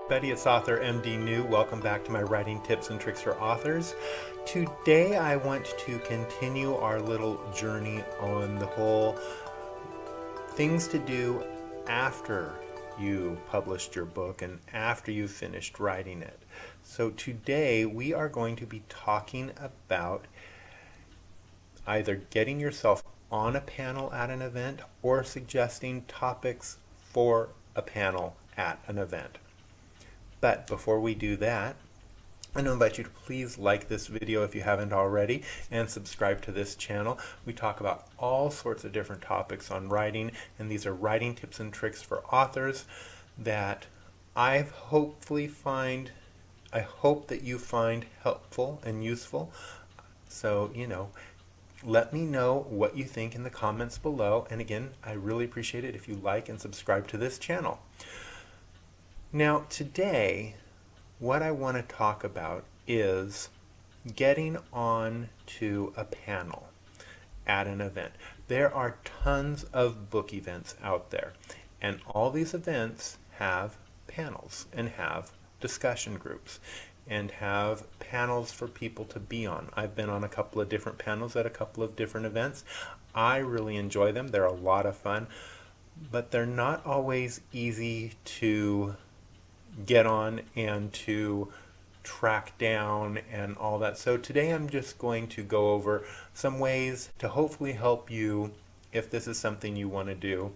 Everybody, it's author MD New. Welcome back to my writing tips and tricks for authors. Today I want to continue our little journey on the whole things to do after you published your book and after you finished writing it. So today we are going to be talking about either getting yourself on a panel at an event or suggesting topics for a panel at an event. But before we do that, I want to invite you to please like this video if you haven't already and subscribe to this channel. We talk about all sorts of different topics on writing, and these are writing tips and tricks for authors that I hope that you find helpful and useful. So, let me know what you think in the comments below. And again, I really appreciate it if you like and subscribe to this channel. Now, today, what I want to talk about is getting on to a panel at an event. There are tons of book events out there, and all these events have panels and have discussion groups and have panels for people to be on. I've been on a couple of different panels at a couple of different events. I really enjoy them. They're a lot of fun, but they're not always easy to get on and to track down and all that. So today I'm just going to go over some ways to hopefully help you, if this is something you want to do,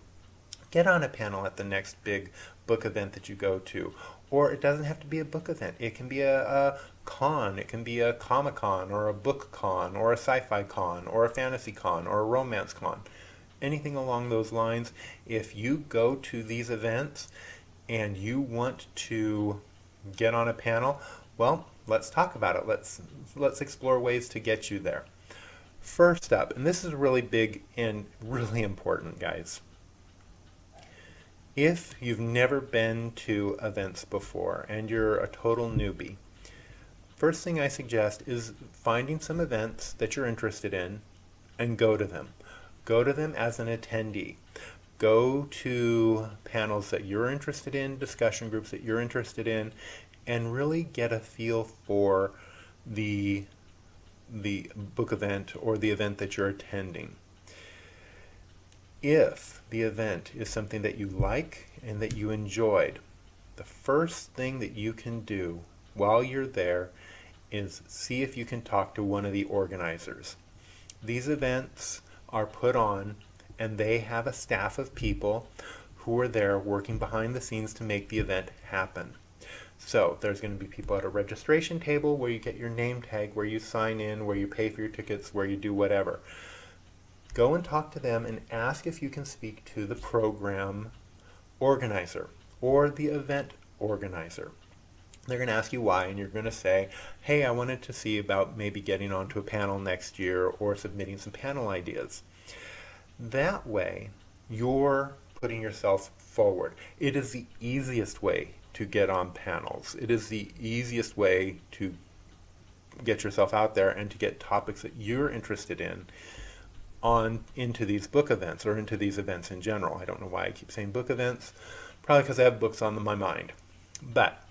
get on a panel at the next big book event that you go to. Or it doesn't have to be a book event. It can be a con. It can be a Comic-Con or a book con or a sci-fi con or a fantasy con or a romance con. Anything along those lines. If you go to these events and you want to get on a panel, well, let's talk about it. Let's explore ways to get you there. First up, and this is really big and really important, guys. If you've never been to events before and you're a total newbie, first thing I suggest is finding some events that you're interested in and go to them. Go to them as an attendee. Go to panels that you're interested in, discussion groups that you're interested in, and really get a feel for the book event or the event that you're attending. If the event is something that you like and that you enjoyed, the first thing that you can do while you're there is see if you can talk to one of the organizers. These events are put on and they have a staff of people who are there working behind the scenes to make the event happen. So there's going to be people at a registration table where you get your name tag, where you sign in, where you pay for your tickets, where you do whatever. Go and talk to them and ask if you can speak to the program organizer or the event organizer. They're going to ask you why, and you're going to say, hey, I wanted to see about maybe getting onto a panel next year or submitting some panel ideas. That way, you're putting yourself forward. It is the easiest way to get on panels. It is the easiest way to get yourself out there and to get topics that you're interested in on into these book events or into these events in general. I don't know why I keep saying book events. Probably because I have books on my mind. But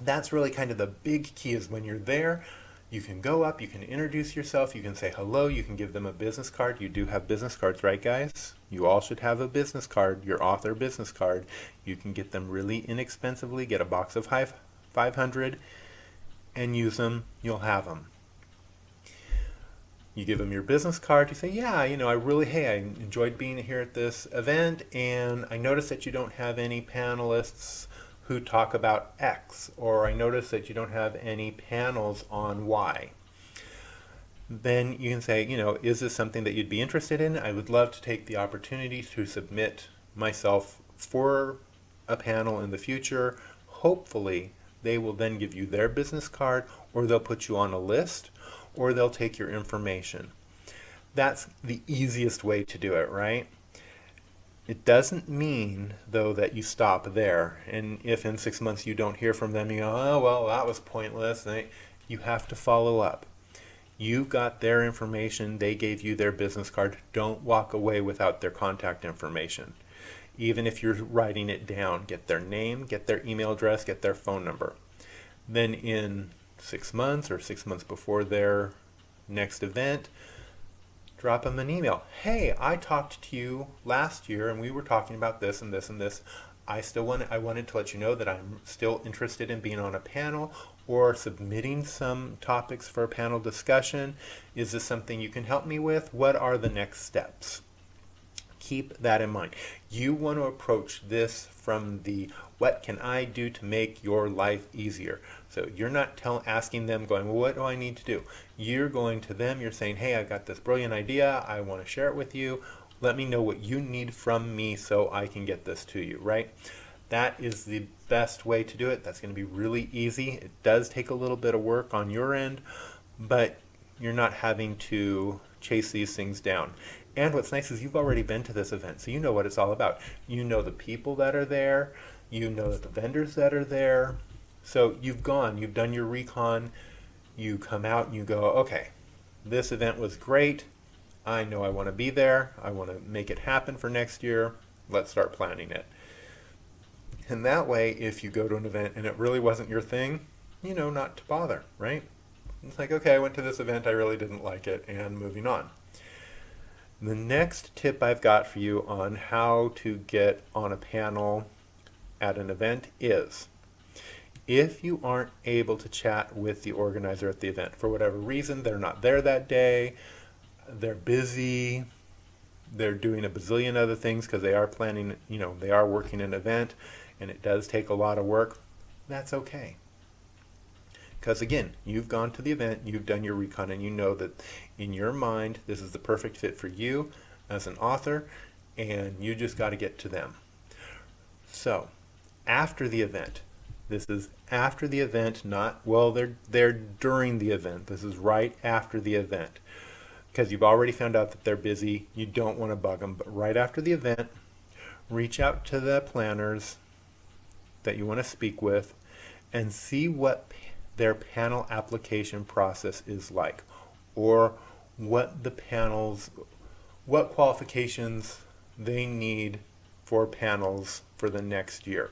that's really kind of the big key, is when you're there, you can go up, you can introduce yourself, you can say hello, you can give them a business card. You do have business cards, right, guys? You all should have a business card, your author business card. You can get them really inexpensively, get a box of 500 and use them. You'll have them. You give them your business card, you say, yeah, I enjoyed being here at this event, and I noticed that you don't have any panelists who talk about X, or I notice that you don't have any panels on Y. Then you can say, is this something that you'd be interested in? I would love to take the opportunity to submit myself for a panel in the future. Hopefully, they will then give you their business card, or they'll put you on a list, or they'll take your information. That's the easiest way to do it, right? It doesn't mean, though, that you stop there. And if in 6 months you don't hear from them, you go, oh, well, that was pointless. You have to follow up. You got their information. They gave you their business card. Don't walk away without their contact information. even if you're writing it down. Get their name, get their email address, get their phone number. Then in 6 months or 6 months before their next event, drop them an email. Hey, I talked to you last year and we were talking about this and this and this. I wanted to let you know that I'm still interested in being on a panel or submitting some topics for a panel discussion. Is this something you can help me with? What are the next steps? Keep that in mind. You want to approach this from the what can I do to make your life easier? So you're not asking them going, well, what do I need to do? You're going to them, you're saying, hey, I got this brilliant idea. I want to share it with you. Let me know what you need from me so I can get this to you, right? That is the best way to do it. That's going to be really easy. It does take a little bit of work on your end, but you're not having to chase these things down. And what's nice is you've already been to this event, so you know what it's all about. You know the people that are there, you know the vendors that are there. So you've done your recon, you come out and you go, okay, this event was great. I know I want to be there. I want to make it happen for next year. Let's start planning it. And that way, if you go to an event and it really wasn't your thing, you know not to bother, right? It's like, okay, I went to this event, I really didn't like it, and moving on. The next tip I've got for you on how to get on a panel at an event is, if you aren't able to chat with the organizer at the event, for whatever reason, they're not there that day, they're busy, they're doing a bazillion other things because they are planning, they are working an event and it does take a lot of work, that's okay. Because again, you've gone to the event, you've done your recon, and you know that in your mind, this is the perfect fit for you as an author, and you just got to get to them. So, after the event, this is after the event, not, well, they're during the event. This is right after the event. Because you've already found out that they're busy, you don't want to bug them. But right after the event, reach out to the planners that you want to speak with and see what their panel application process is like, or what qualifications they need for panels for the next year.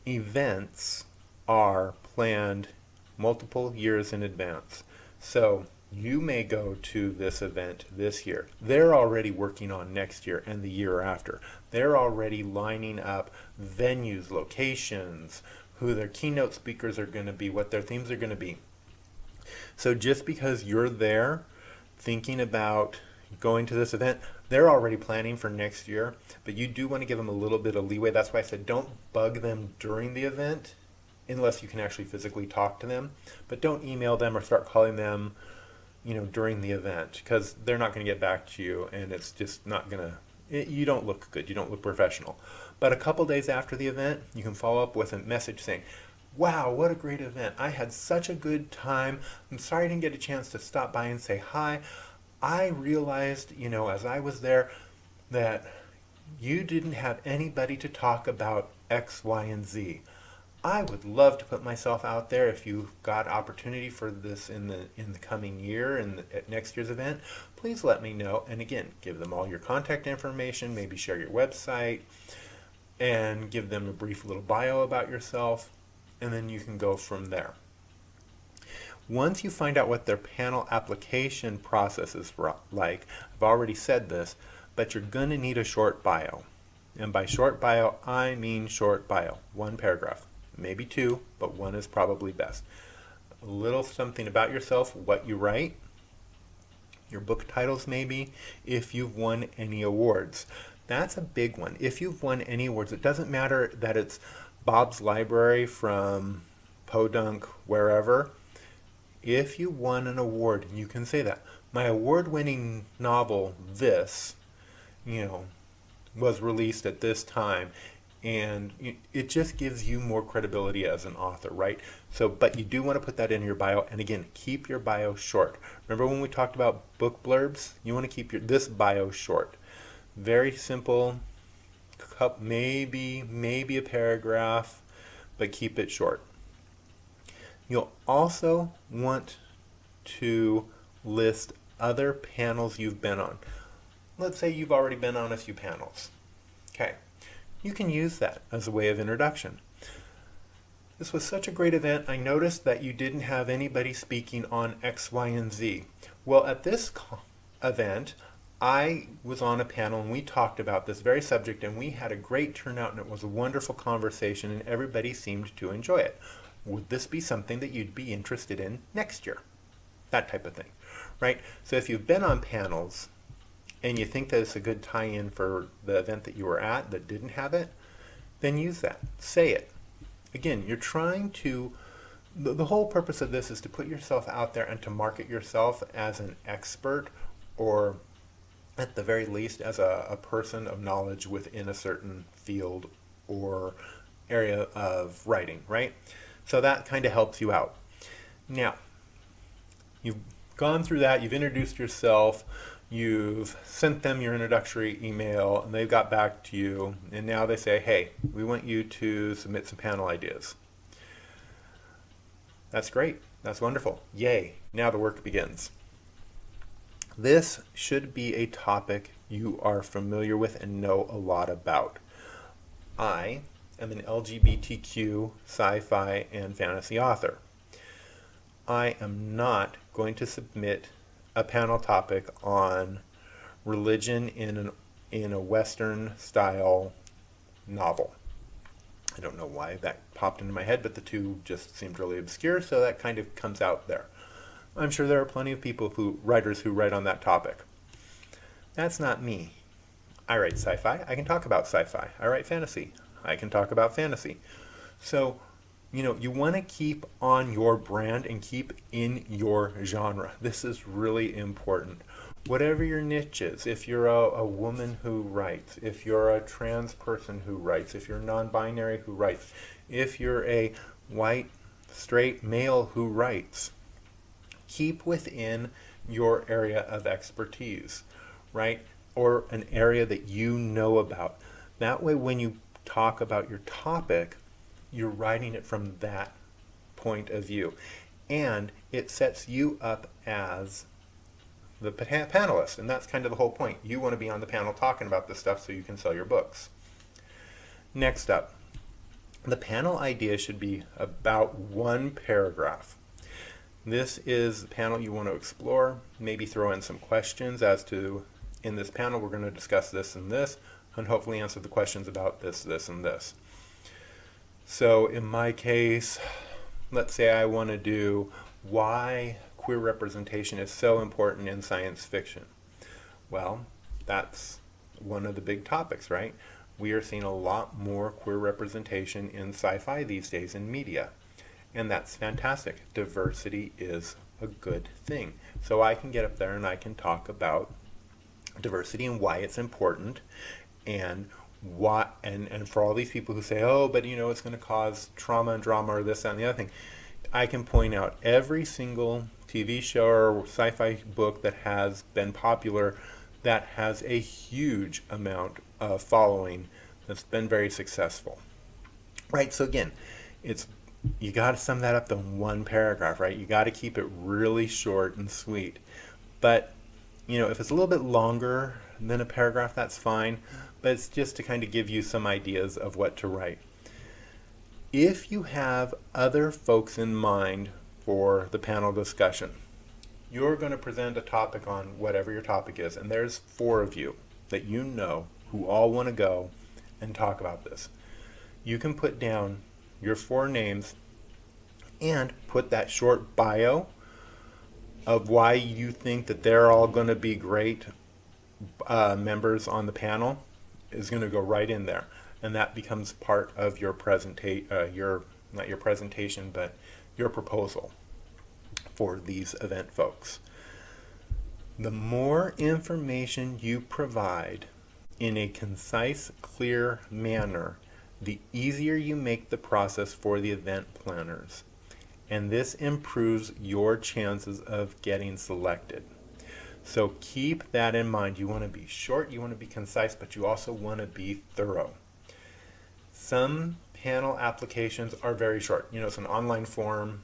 Events are planned multiple years in advance. So you may go to this event this year. They're already working on next year and the year after. They're already lining up venues, locations, who their keynote speakers are going to be, what their themes are going to be. So just because you're there thinking about going to this event, they're already planning for next year, but you do want to give them a little bit of leeway. That's why I said don't bug them during the event unless you can actually physically talk to them, but don't email them or start calling them during the event, because they're not going to get back to you and it's just not going to, you don't look good, you don't look professional. But a couple days after the event, you can follow up with a message saying, wow, what a great event. I had such a good time. I'm sorry I didn't get a chance to stop by and say hi. I realized, as I was there, that you didn't have anybody to talk about X, Y, and Z. I would love to put myself out there if you've got opportunity for this in the coming year and at next year's event. Please let me know. And again, give them all your contact information, maybe share your website, and give them a brief little bio about yourself, and then you can go from there. Once you find out what their panel application process is like, I've already said this, but you're going to need a short bio. And by short bio, I mean short bio, 1 paragraph. Maybe 2, but 1 is probably best. A little something about yourself, what you write, your book titles maybe, if you've won any awards. That's a big one. If you've won any awards, it doesn't matter that it's Bob's Library from Podunk, wherever. If you won an award, you can say that. My award-winning novel, this, was released at this time. And it just gives you more credibility as an author, right? So, but you do want to put that in your bio. And again, keep your bio short. Remember when we talked about book blurbs? You want to keep this bio short. Very simple, maybe a paragraph, but keep it short. You'll also want to list other panels you've been on. Let's say you've already been on a few panels. Okay, you can use that as a way of introduction. This was such a great event. I noticed that you didn't have anybody speaking on X, Y, and Z. Well, at this event, I was on a panel and we talked about this very subject, and we had a great turnout, and it was a wonderful conversation, and everybody seemed to enjoy it. Would this be something that you'd be interested in next year? That type of thing, right? So if you've been on panels and you think that it's a good tie-in for the event that you were at that didn't have it, then use that. Say it. Again, you're trying to, the whole purpose of this is to put yourself out there and to market yourself as an expert, or at the very least as a person of knowledge within a certain field or area of writing, right? So that kind of helps you out. Now, you've gone through that, you've introduced yourself, you've sent them your introductory email, and they've got back to you, and now they say, hey, we want you to submit some panel ideas. That's great. That's wonderful. Yay. Now the work begins. This should be a topic you are familiar with and know a lot about. I am an LGBTQ, sci-fi, and fantasy author. I am not going to submit a panel topic on religion in a Western style novel. I don't know why that popped into my head, but the two just seemed really obscure, so that kind of comes out there. I'm sure there are plenty of writers who write on that topic. That's not me. I write sci-fi. I can talk about sci-fi. I write fantasy. I can talk about fantasy. So, you want to keep on your brand and keep in your genre. This is really important. Whatever your niche is, if you're a woman who writes, if you're a trans person who writes, if you're non-binary who writes, if you're a white, straight male who writes, keep within your area of expertise, right? Or an area that you know about. That way, when you talk about your topic, you're writing it from that point of view. And it sets you up as the panelist. And that's kind of the whole point. You want to be on the panel talking about this stuff so you can sell your books. Next up, the panel idea should be about one paragraph. This is the panel you want to explore. Maybe throw in some questions as to, in this panel we're going to discuss this and this, and hopefully answer the questions about this, this, and this. So in my case, let's say I want to do why queer representation is so important in science fiction. Well, that's one of the big topics, right? We are seeing a lot more queer representation in sci-fi these days in media. And that's fantastic. Diversity is a good thing. So I can get up there and I can talk about diversity and why it's important, and what, and for all these people who say, oh, but it's going to cause trauma and drama or this, that, and the other thing, I can point out every single TV show or sci-fi book that has been popular that has a huge amount of following that's been very successful. Right? So again, you got to sum that up in one paragraph, right? You got to keep it really short and sweet. But, if it's a little bit longer than a paragraph, that's fine. But it's just to kind of give you some ideas of what to write. If you have other folks in mind for the panel discussion, you're going to present a topic on whatever your topic is, and there's 4 of you that you know who all want to go and talk about this. You can put down your 4 names and put that short bio of why you think that they're all going to be great members on the panel is going to go right in there, and that becomes part of your not your presentation, but your proposal for these event folks. The more information you provide in a concise, clear manner, the easier you make the process for the event planners, and this improves your chances of getting selected. So keep that in mind. You want to be short, you want to be concise, but you also want to be thorough. Some panel applications are very short. It's an online form,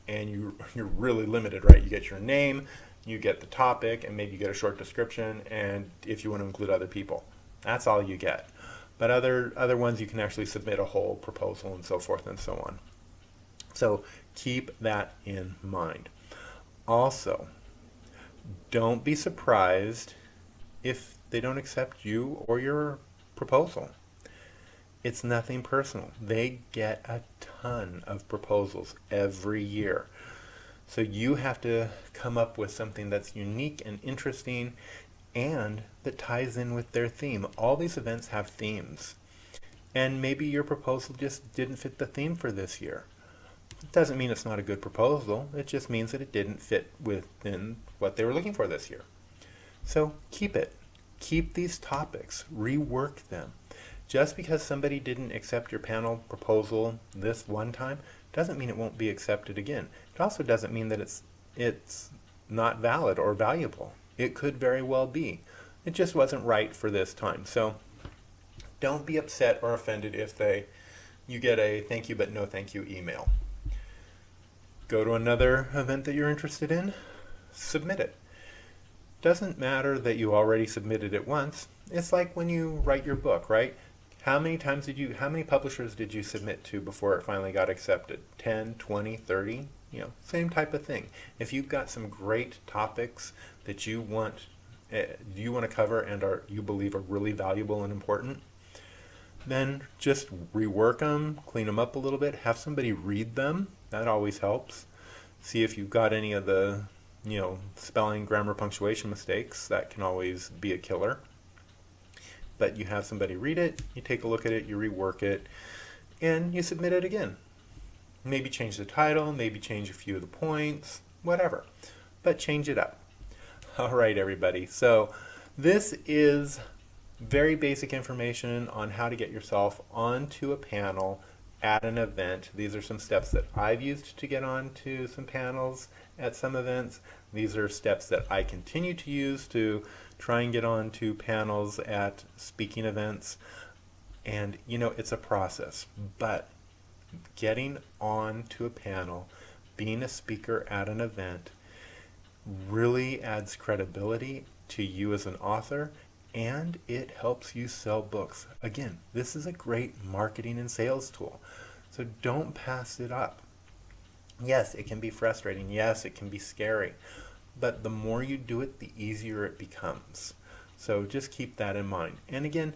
and you're really limited, right? You get your name, you get the topic, and maybe you get a short description, and if you want to include other people. That's all you get. But other ones you can actually submit a whole proposal and so forth and so on. So keep that in mind. Also, don't be surprised if they don't accept you or your proposal. It's nothing personal. They get a ton of proposals every year. So you have to come up with something that's unique and interesting and that ties in with their theme. All these events have themes. And maybe your proposal just didn't fit the theme for this year. It doesn't mean it's not a good proposal. It just means that it didn't fit within what they were looking for this year. So keep it. Keep these topics. Rework them. Just because somebody didn't accept your panel proposal this one time doesn't mean it won't be accepted again. It also doesn't mean that it's not valid or valuable. It could very well be. It just wasn't right for this time. So don't be upset or offended if you get a thank you but no thank you email. Go to another event that you're interested in, submit it. Doesn't matter that you already submitted it once. It's like when you write your book, right? How many publishers did you submit to before it finally got accepted? 10, 20, 30? Same type of thing. If you've got some great topics that you want to cover and you believe are really valuable and important, then just rework them, clean them up a little bit, have somebody read them. That always helps. See if you've got any of the, spelling, grammar, punctuation mistakes. That can always be a killer. But you have somebody read it, you take a look at it, you rework it, and you submit it again. Maybe change the title, maybe change a few of the points, whatever. But change it up. All right, everybody. So this is very basic information on how to get yourself onto a panel at an event. These are some steps that I've used to get onto some panels at some events. These are steps that I continue to use to try and get onto panels at speaking events. And it's a process, but getting onto a panel, being a speaker at an event really adds credibility to you as an author, and it helps you sell books. Again, this is a great marketing and sales tool, so don't pass it up. Yes, it can be frustrating. Yes, it can be scary. But the more you do it, the easier it becomes. So just keep that in mind. And again,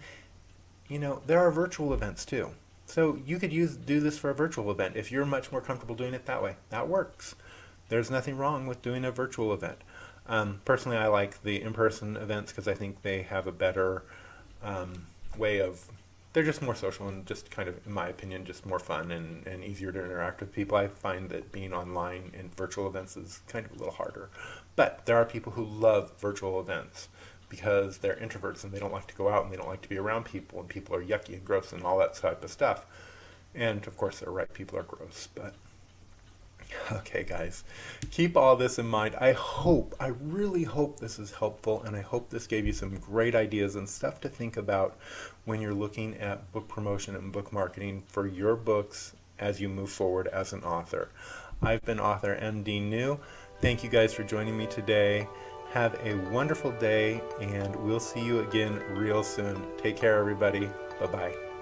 there are virtual events too. So you could do this for a virtual event. If you're much more comfortable doing it that way, that works. There's nothing wrong with doing a virtual event. Personally, I like the in-person events because I think they have a better way of, they're just more social and just kind of, in my opinion, just more fun and easier to interact with people. I find that being online in virtual events is kind of a little harder. But there are people who love virtual events because they're introverts and they don't like to go out and they don't like to be around people, and people are yucky and gross and all that type of stuff. And of course, they're right, people are gross, but okay, guys, keep all this in mind. I really hope this is helpful, and I hope this gave you some great ideas and stuff to think about when you're looking at book promotion and book marketing for your books as you move forward as an author. I've been author MD New. Thank you guys for joining me today. Have a wonderful day, and we'll see you again real soon. Take care, everybody. Bye-bye.